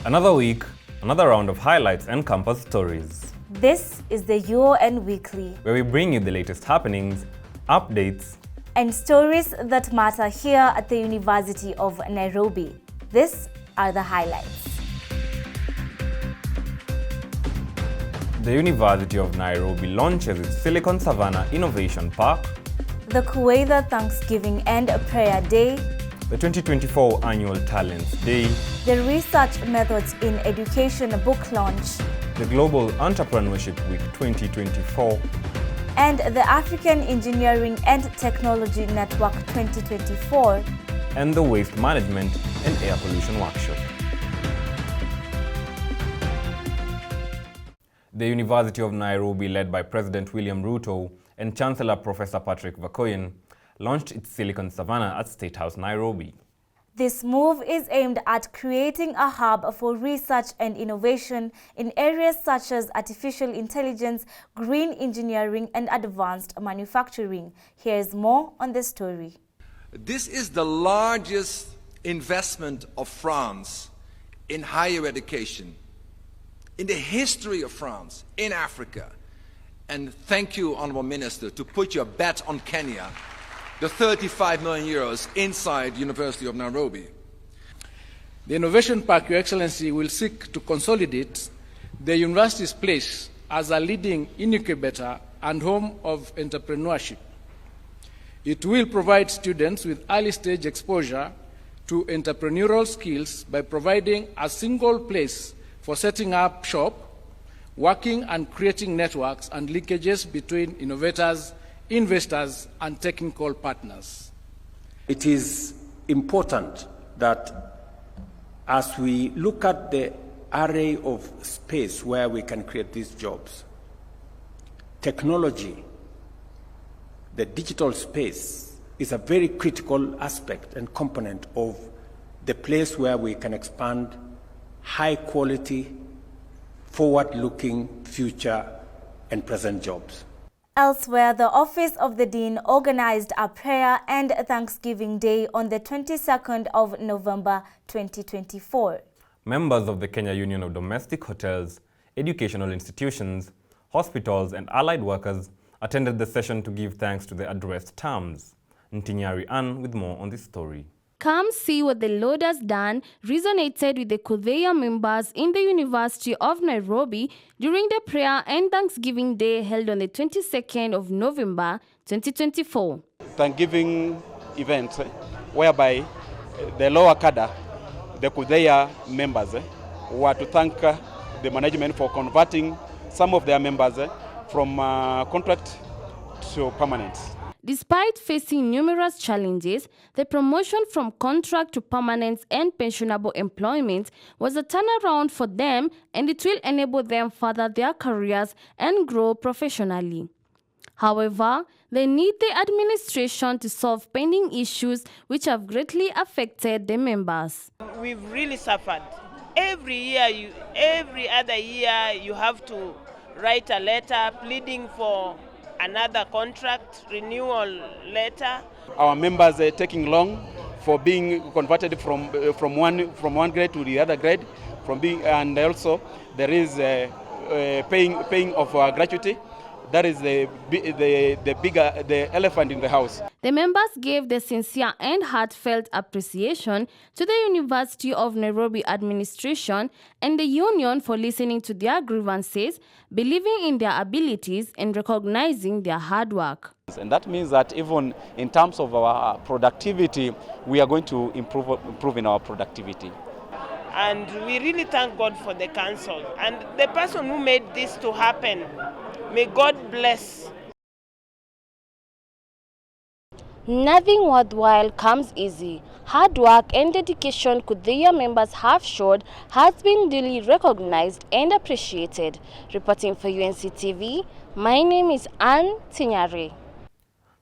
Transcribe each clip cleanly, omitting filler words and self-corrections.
Another week, another round of highlights and campus stories. This is the UON Weekly, where we bring you the latest happenings, updates, and stories that matter here at the University of Nairobi. These are the highlights. The University of Nairobi launches its Silicon Savannah Innovation Park, the KUDHEIHA Thanksgiving and Prayer Day, the 2024 Annual Talents Day, the Research Methods in Education book launch, the Global Entrepreneurship Week 2024, and the African Engineering and Technology Network 2024, and the Waste Management and Air Pollution Workshop. The University of Nairobi, led by President William Ruto and Chancellor Professor Patrick Vakoyen, launched its Silicon Savannah at State House, Nairobi. This move is aimed at creating a hub for research and innovation in areas such as artificial intelligence, green engineering, and advanced manufacturing. Here's more on the story. This is the largest investment of France in higher education in the history of France, in Africa. And thank you, Honourable Minister, to put your bet on Kenya, the 35 million euros inside University of Nairobi. The Innovation Park, Your Excellency, will seek to consolidate the university's place as a leading incubator and home of entrepreneurship. It will provide students with early-stage exposure to entrepreneurial skills by providing a single place for setting up shop, working and creating networks and linkages between innovators, investors, and technical partners. It is important that as we look at the array of space where we can create these jobs, technology, the digital space, is a very critical aspect and component of the place where we can expand high quality, forward-looking future and present jobs. Elsewhere, the Office of the Dean organized a prayer and Thanksgiving Day on the 22nd of November 2024. Members of the Kenya Union of Domestic Hotels, Educational Institutions, Hospitals, and Allied Workers attended the session to give thanks to the addressed terms. Ntinyari Ann with more on this story. Come see what the Lord has done resonated with the KUDHEIHA members in the University of Nairobi during the Prayer and Thanksgiving Day held on the 22nd of November 2024. Thanksgiving event whereby the lower cadre, the KUDHEIHA members, were to thank the management for converting some of their members from contract to permanent. Despite facing numerous challenges, the promotion from contract to permanent and pensionable employment was a turnaround for them, and it will enable them further their careers and grow professionally. However, they need the administration to solve pending issues which have greatly affected the members. We've really suffered. Every other year, you have to write a letter pleading for another contract renewal letter. Our members are taking long for being converted from one grade to the other grade, and also there is paying of gratuity. That is the elephant in the house. The members gave the sincere and heartfelt appreciation to the University of Nairobi administration and the union for listening to their grievances, believing in their abilities, and recognizing their hard work. And that means that even in terms of our productivity, we are going to improve in our productivity. And we really thank God for the council and the person who made this to happen. May God bless. Nothing worthwhile comes easy. Hard work and dedication KUDHEIHA members have showed has been duly recognized and appreciated. Reporting for UNC TV, my name is Ann Tinyari.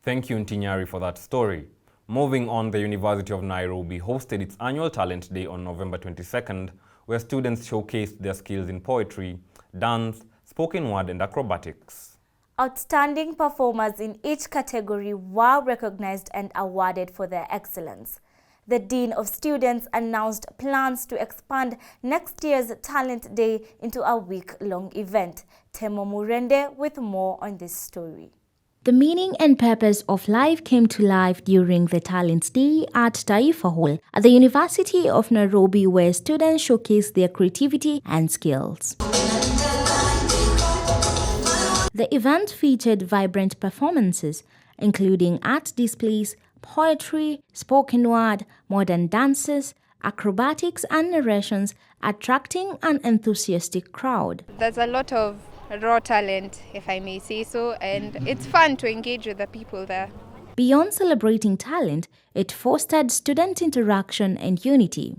Thank you, Ntinyari, for that story. Moving on, the University of Nairobi hosted its annual Talent Day on November 22nd, where students showcased their skills in poetry, dance, spoken word, and acrobatics. Outstanding performers in each category were recognized and awarded for their excellence. The Dean of Students announced plans to expand next year's Talent Day into a week-long event. Temo Murende with more on this story. The meaning and purpose of life came to life during the Talent Day at KUDHEIHA Hall at the University of Nairobi, where students showcased their creativity and skills. The event featured vibrant performances, including art displays, poetry, spoken word, modern dances, acrobatics and narrations, attracting an enthusiastic crowd. There's a lot of raw talent, if I may say so, and it's fun to engage with the people there. Beyond celebrating talent, it fostered student interaction and unity.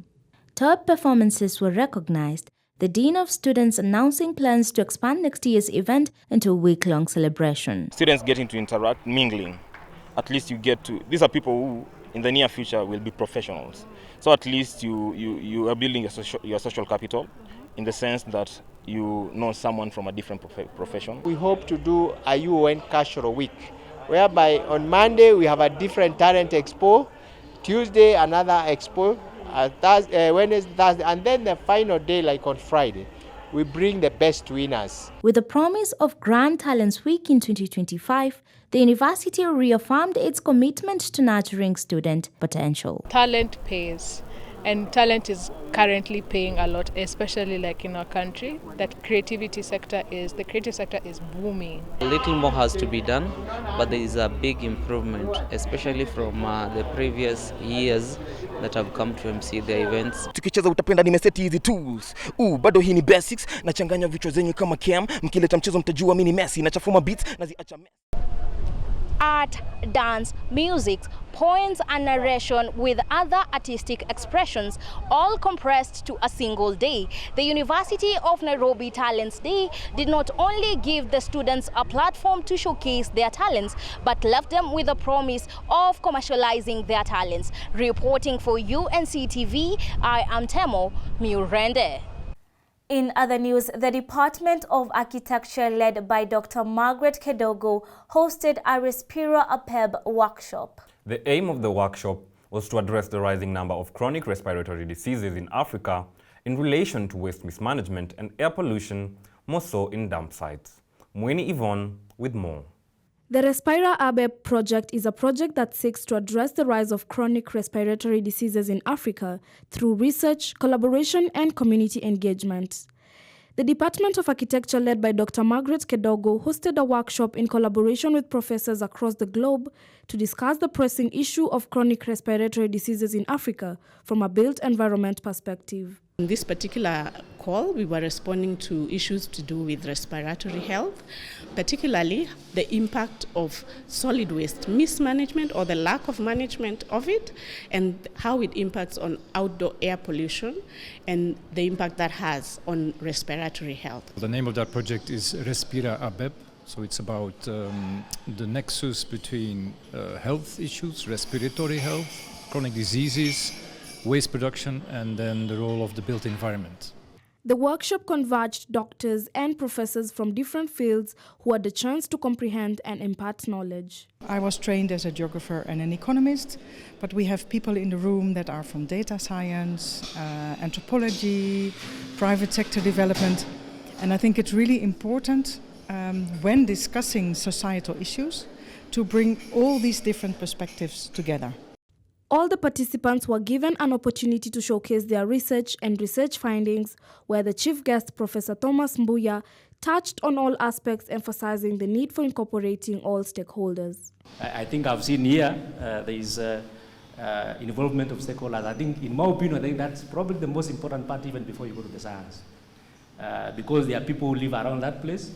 Top performances were recognized, the Dean of Students announcing plans to expand next year's event into a week-long celebration. Students getting to interact, mingling. At least you get to, these are people who in the near future will be professionals. So at least you are building your social capital in the sense that you know someone from a different profession. We hope to do a UON Cultural Week, whereby on Monday we have a different talent expo, Tuesday another expo, Wednesday, Thursday, and then the final day, like on Friday, we bring the best winners. With the promise of Grand Talents Week in 2025, the university reaffirmed its commitment to nurturing student potential. Talent pays, and talent is currently paying a lot, especially like in our country. The creative sector is booming. A little more has to be done, but there is a big improvement, especially from the previous years that have come to MC the events. Tukicheza utapenda nimeseti hizi tools. Bado hii ni basics, nachanganya vichwa zenyu kama cam, mkileta mchezo mtajua mimi ni Messi, nachafuma beats naziacha art, dance, music, poems and narration with other artistic expressions, all compressed to a single day. The University of Nairobi Talents Day did not only give the students a platform to showcase their talents, but left them with a promise of commercializing their talents. Reporting for UNC TV, I am Temo Murende. In other news, the Department of Architecture, led by Dr. Margaret Kedogo, hosted a Respira-ABEP workshop. The aim of the workshop was to address the rising number of chronic respiratory diseases in Africa in relation to waste mismanagement and air pollution, more so in dump sites. Mweni Yvonne with more. The Respira-ABEP project is a project that seeks to address the rise of chronic respiratory diseases in Africa through research, collaboration, and community engagement. The Department of Architecture, led by Dr. Margaret Kedogo, hosted a workshop in collaboration with professors across the globe to discuss the pressing issue of chronic respiratory diseases in Africa from a built environment perspective. In this particular call, we were responding to issues to do with respiratory health, particularly the impact of solid waste mismanagement or the lack of management of it, and how it impacts on outdoor air pollution and the impact that has on respiratory health. The name of that project is Respira-ABEP. So it's about the nexus between health issues, respiratory health, chronic diseases, waste production, and then the role of the built environment. The workshop converged doctors and professors from different fields who had the chance to comprehend and impart knowledge. I was trained as a geographer and an economist, but we have people in the room that are from data science, anthropology, private sector development, and I think it's really important when discussing societal issues to bring all these different perspectives together. All the participants were given an opportunity to showcase their research and research findings, where the chief guest, Professor Thomas Mbuya, touched on all aspects, emphasizing the need for incorporating all stakeholders. I think I've seen here there is involvement of stakeholders. I think, in my opinion, I think that's probably the most important part even before you go to the science. Because there are people who live around that place,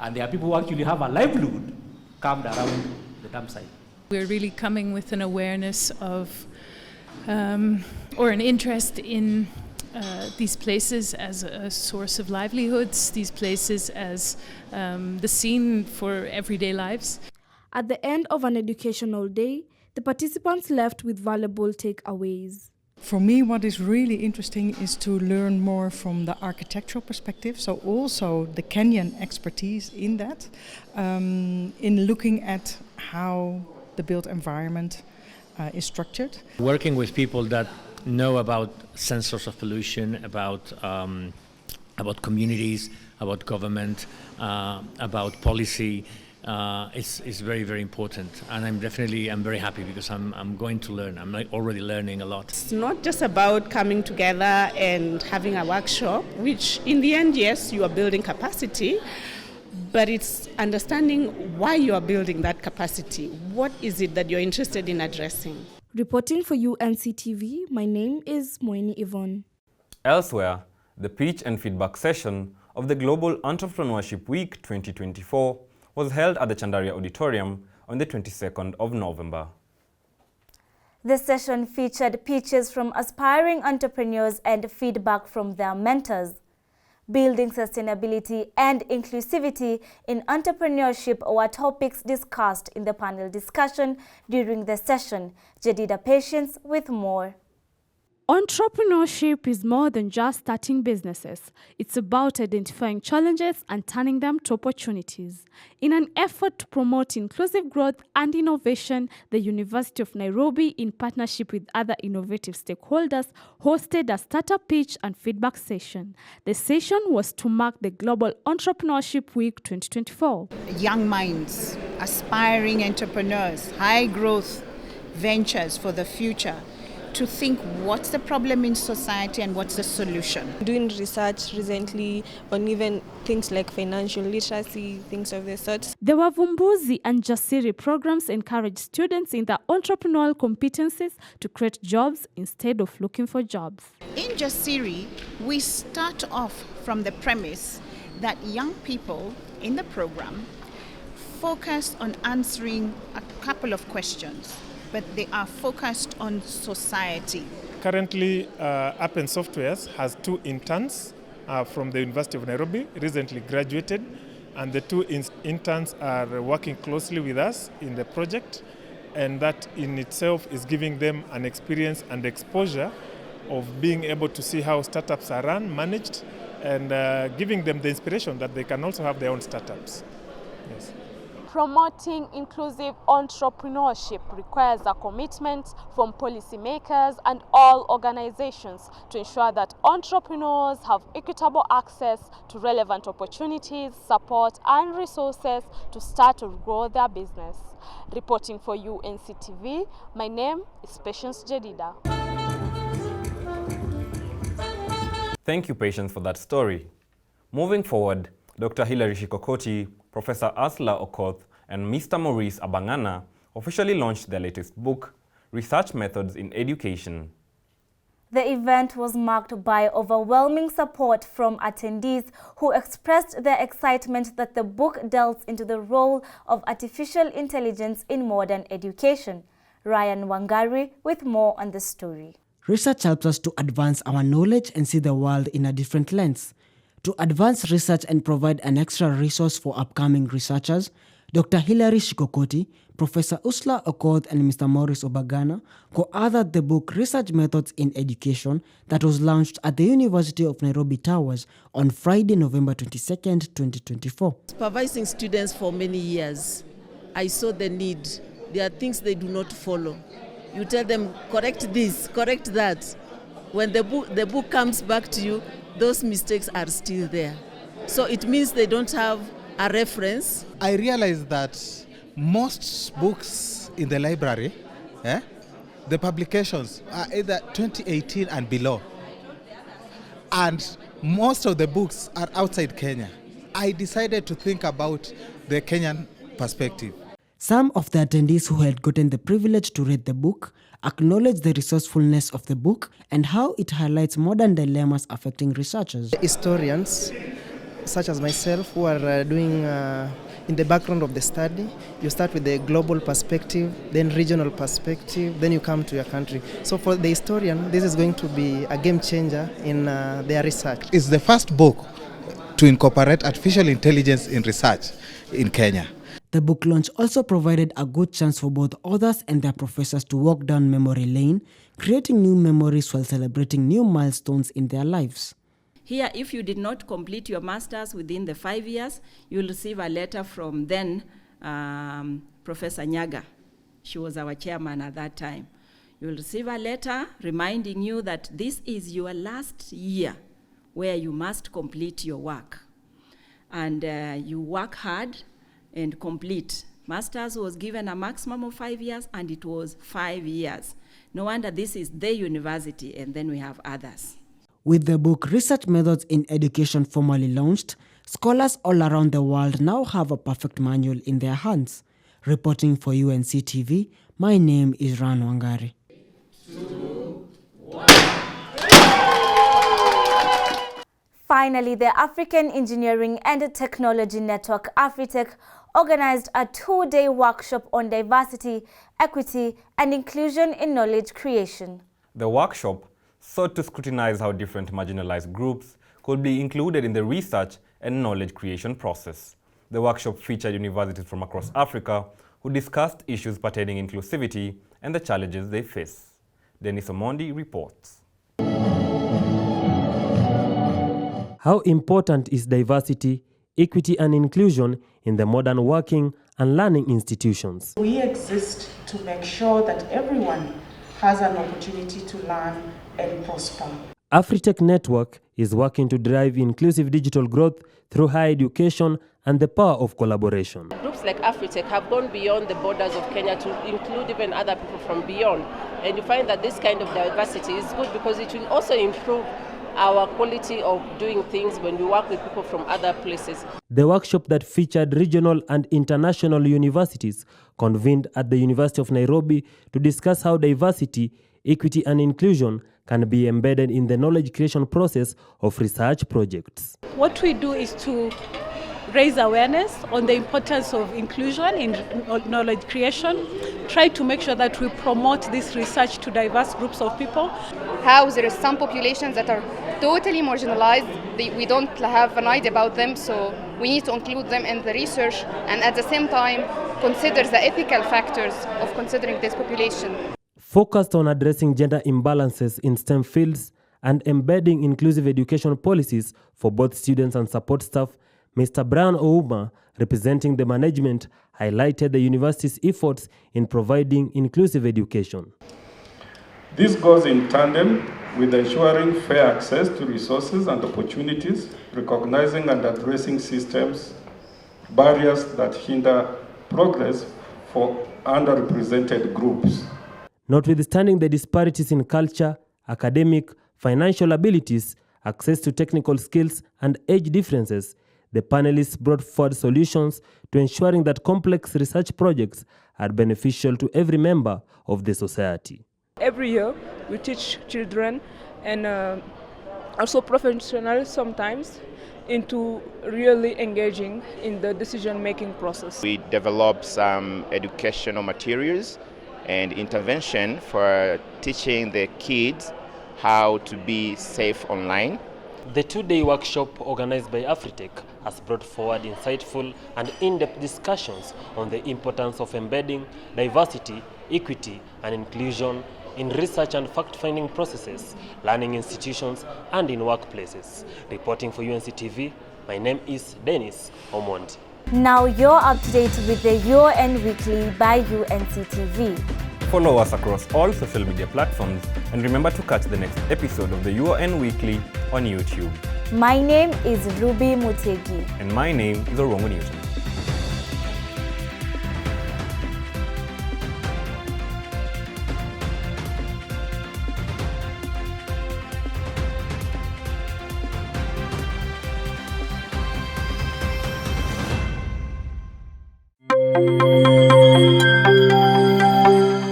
and there are people who actually have a livelihood carved around the dump site. We're really coming with an awareness of, or an interest in these places as a source of livelihoods, these places as the scene for everyday lives. At the end of an educational day, the participants left with valuable takeaways. For me, what is really interesting is to learn more from the architectural perspective, so also the Kenyan expertise in that, in looking at how the built environment is structured. Working with people that know about sensors of pollution, about communities, about government, about policy, is very, very important. And I'm very happy because I'm going to learn. I'm already learning a lot. It's not just about coming together and having a workshop, which in the end, yes, you are building capacity, but it's understanding why you are building that capacity. What is it that you're interested in addressing? Reporting for UNCTV, my name is Moini Yvonne. Elsewhere, the pitch and feedback session of the Global Entrepreneurship Week 2024 was held at the Chandaria Auditorium on the 22nd of November. The session featured pitches from aspiring entrepreneurs and feedback from their mentors. Building sustainability and inclusivity in entrepreneurship were topics discussed in the panel discussion during the session. Jedida Patience with more. Entrepreneurship is more than just starting businesses. It's about identifying challenges and turning them to opportunities. In an effort to promote inclusive growth and innovation, the University of Nairobi, in partnership with other innovative stakeholders, hosted a startup pitch and feedback session. The session was to mark the Global Entrepreneurship Week 2024. Young minds, aspiring entrepreneurs, high growth ventures for the future, to think what's the problem in society and what's the solution. Doing research recently on even things like financial literacy, things of the sort. The Wavumbuzi and Jasiri programs encourage students in their entrepreneurial competencies to create jobs instead of looking for jobs. In Jasiri, we start off from the premise that young people in the program focus on answering a couple of questions, but they are focused on society. Currently, Appen Softwares has 2 interns from the University of Nairobi, recently graduated, and the 2 interns are working closely with us in the project, and that in itself is giving them an experience and exposure of being able to see how startups are run, managed, and giving them the inspiration that they can also have their own startups. Yes. Promoting inclusive entrepreneurship requires a commitment from policymakers and all organizations to ensure that entrepreneurs have equitable access to relevant opportunities, support, and resources to start or grow their business. Reporting for UNCTV, my name is Patience Jedida. Thank you, Patience, for that story. Moving forward, Dr. Hilary Shikokoti, Professor Ursula Okoth, and Mr. Maurice Abangana officially launched their latest book, Research Methods in Education. The event was marked by overwhelming support from attendees who expressed their excitement that the book delves into the role of artificial intelligence in modern education. Ryan Wangari with more on the story. Research helps us to advance our knowledge and see the world in a different lens. To advance research and provide an extra resource for upcoming researchers, Dr. Hilary Shikokoti, Professor Ursula Okoth, and Mr. Maurice Abangana co-authored the book Research Methods in Education that was launched at the University of Nairobi Towers on Friday, November 22nd, 2024. Supervising students for many years, I saw the need. There are things they do not follow. You tell them, correct this, correct that. When the book comes back to you, those mistakes are still there. So it means they don't have a reference. I realized that most books in the library, the publications are either 2018 and below. And most of the books are outside Kenya. I decided to think about the Kenyan perspective. Some of the attendees who had gotten the privilege to read the book acknowledged the resourcefulness of the book and how it highlights modern dilemmas affecting researchers. Historians, such as myself, who are doing in the background of the study, you start with the global perspective, then regional perspective, then you come to your country. So for the historian, this is going to be a game changer in their research. It's the first book to incorporate artificial intelligence in research in Kenya. The book launch also provided a good chance for both authors and their professors to walk down memory lane, creating new memories while celebrating new milestones in their lives. Here, if you did not complete your master's within the 5 years, you will receive a letter from then Professor Nyaga She was our chairman at that time. You will receive a letter reminding you that this is your last year where you must complete your work. And you work hard and complete. Masters was given a maximum of 5 years, and it was 5 years. No wonder this is the university, and then we have others. With the book Research Methods in Education formally launched, scholars all around the world now have a perfect manual in their hands. Reporting for UNC TV, my name is Ran Wangari. Finally, the African Engineering and Technology Network, Afritech, organized a 2-day workshop on diversity, equity, and inclusion in knowledge creation. The workshop sought to scrutinize how different marginalized groups could be included in the research and knowledge creation process. The workshop featured universities from across Africa who discussed issues pertaining inclusivity and the challenges they face. Dennis Omondi reports. How important is diversity, equity and inclusion in the modern working and learning institutions? We exist to make sure that everyone has an opportunity to learn and prosper. Afritech Network is working to drive inclusive digital growth through higher education and the power of collaboration. Groups like Afritech have gone beyond the borders of Kenya to include even other people from beyond. And you find that this kind of diversity is good because it will also improve our quality of doing things when we work with people from other places. The workshop that featured regional and international universities convened at the University of Nairobi to discuss how diversity, equity and inclusion can be embedded in the knowledge creation process of research projects. What we do is to raise awareness on the importance of inclusion in knowledge creation, try to make sure that we promote this research to diverse groups of people. How there are some populations that are totally marginalized, we don't have an idea about them, so we need to include them in the research and at the same time consider the ethical factors of considering this population. Focused on addressing gender imbalances in STEM fields and embedding inclusive education policies for both students and support staff, Mr. Brian Ouma, representing the management, highlighted the university's efforts in providing inclusive education. This goes in tandem with ensuring fair access to resources and opportunities, recognizing and addressing systems, barriers that hinder progress for underrepresented groups. Notwithstanding the disparities in culture, academic, financial abilities, access to technical skills, and age differences, the panelists brought forward solutions to ensuring that complex research projects are beneficial to every member of the society. Every year, we teach children and also professionals sometimes into really engaging in the decision-making process. We develop some educational materials and intervention for teaching the kids how to be safe online. The 2-day workshop organized by Afritech has brought forward insightful and in-depth discussions on the importance of embedding diversity, equity, and inclusion in research and fact-finding processes, learning institutions, and in workplaces. Reporting for UNC TV, my name is Dennis Omondi. Now you're up to date with the UON Weekly by UNC TV. Follow us across all social media platforms and remember to catch the next episode of the UON Weekly on YouTube. My name is Ruby Mutegi. And my name is Orongo Newton.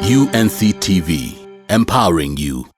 UNC TV, empowering you.